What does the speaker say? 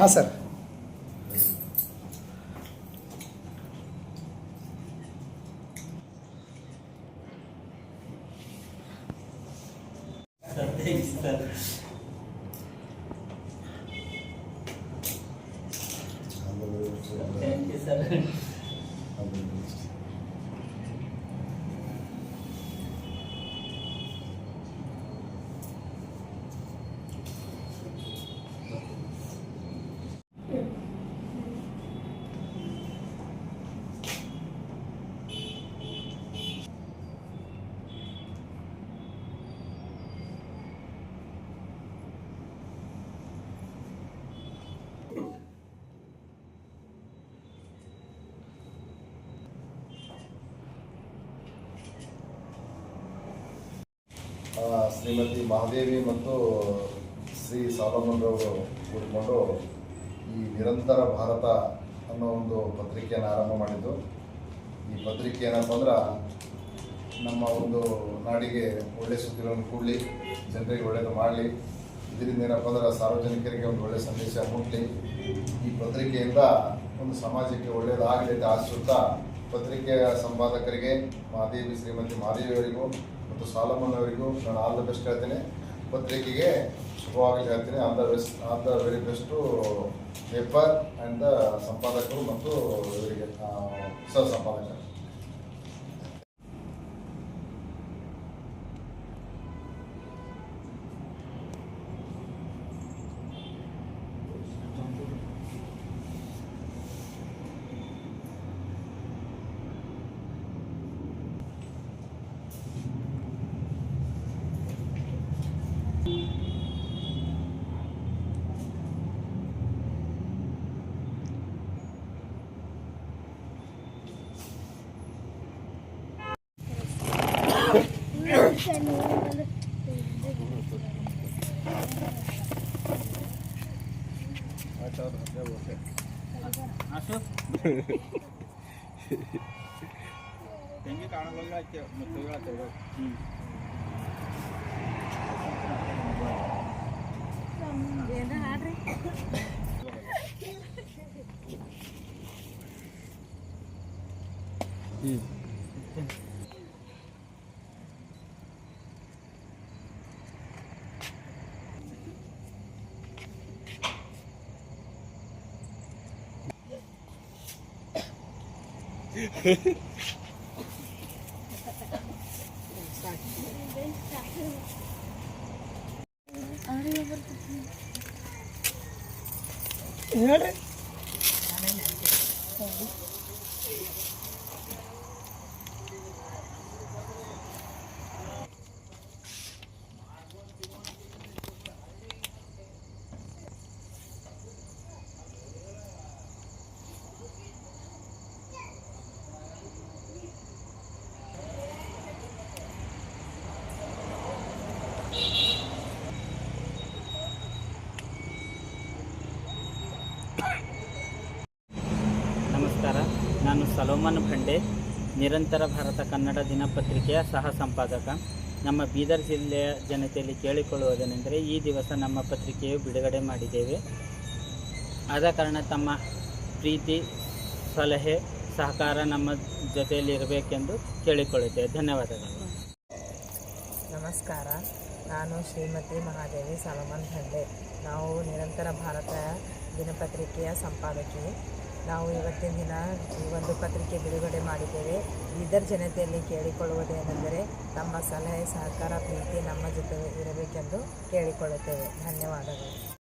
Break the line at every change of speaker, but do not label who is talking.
ಹಾಂ sir.
Thank you, sir.
Shrimati Mahadevi ಮತ್ತು Shri Solomon ರವರು ಕೂಡಿಕೊಂಡು ಈ ನಿರಂತರ ಭಾರತ ಅನ್ನೋ ಒಂದು ಪತ್ರಿಕೆಯನ್ನು ಆರಂಭ ಮಾಡಿದ್ದು. ಈ ಪತ್ರಿಕೆ ಏನಪ್ಪ ಅಂದ್ರೆ ನಮ್ಮ ಒಂದು ನಾಡಿಗೆ ಒಳ್ಳೆಯ ಸುದ್ದಿಗಳನ್ನು ಕೊಡಲಿ, ಜನರಿಗೆ ಒಳ್ಳೆಯದು ಮಾಡಲಿ, ಇದರಿಂದ ಏನಪ್ಪ ಅಂದ್ರೆ ಸಾರ್ವಜನಿಕರಿಗೆ ಒಂದು ಒಳ್ಳೆಯ ಸಂದೇಶ ಮುಟ್ಟಲಿ, ಈ ಪತ್ರಿಕೆಯಿಂದ ಒಂದು ಸಮಾಜಕ್ಕೆ ಒಳ್ಳೆಯದಾಗಲಿ ಅಂತ ಆಶಿಸುತ್ತಾ ಪತ್ರಿಕೆಯ ಸಂಪಾದಕರಿಗೆ ಶ್ರೀಮತಿ ಮಹಾದೇವಿಯವರಿಗೂ ಮತ್ತು ಸಾಲಮನ್ ಅವರಿಗೂ ನಾನು ಆಲ್ ದ ಬೆಸ್ಟ್ ಹೇಳ್ತೇನೆ. ಪತ್ರಿಕೆಗೆ ಶುಭವಾಗಿ ಹೇಳ್ತೀನಿ. All the very best paper and the ಸಂಪಾದಕರು ಮತ್ತು ಇವರಿಗೆ ಸಹ ಸಂಪಾದಕರು.
ತೆಂಗಿ ಕಾಣಲಾಗ್ತಿ ಮತ್ತು
ಏನು ಹಾಡ್ರಿ
ಹೇಳ್ರಿ.
ನಮಸ್ಕಾರ, ನಾನು ಸಲೋಮನ್ ಭಂಡೆ, ನಿರಂತರ ಭಾರತ ಕನ್ನಡ ದಿನಪತ್ರಿಕೆಯ ಸಹ ಸಂಪಾದಕ. ನಮ್ಮ ಬೀದರ್ ಜಿಲ್ಲೆಯ ಜನತೆಯಲ್ಲಿ ಕೇಳಿಕೊಳ್ಳುವುದೇನೆಂದರೆ, ಈ ದಿವಸ ನಮ್ಮ ಪತ್ರಿಕೆಯು ಬಿಡುಗಡೆ ಮಾಡಿದ್ದೇವೆ. ಆದ ಕಾರಣ ತಮ್ಮ ಪ್ರೀತಿ, ಸಲಹೆ, ಸಹಕಾರ ನಮ್ಮ ಜೊತೆಯಲ್ಲಿ ಇರಬೇಕೆಂದು ಕೇಳಿಕೊಳ್ಳುತ್ತೇವೆ. ಧನ್ಯವಾದಗಳು.
ನಮಸ್ಕಾರ, ನಾನು ಶ್ರೀಮತಿ ಮಹಾದೇವಿ ಸಾಲಮನ್ ಭಂಡೆ. ನಾವು ನಿರಂತರ ಭಾರತ ದಿನಪತ್ರಿಕೆಯ ಸಂಪಾದಕಿ. ನಾವು ಇವತ್ತಿನ ದಿನ ಈ ಒಂದು ಪತ್ರಿಕೆ ಬಿಡುಗಡೆ ಮಾಡಿದ್ದೇವೆ. ಬೀದರ್ ಜನತೆಯಲ್ಲಿ ಕೇಳಿಕೊಳ್ಳುವುದೇನೆಂದರೆ, ತಮ್ಮ ಸಲಹೆ, ಸಹಕಾರ, ಪ್ರೀತಿ ನಮ್ಮ ಜೊತೆ ಇರಬೇಕೆಂದು ಕೇಳಿಕೊಳ್ಳುತ್ತೇವೆ. ಧನ್ಯವಾದಗಳು.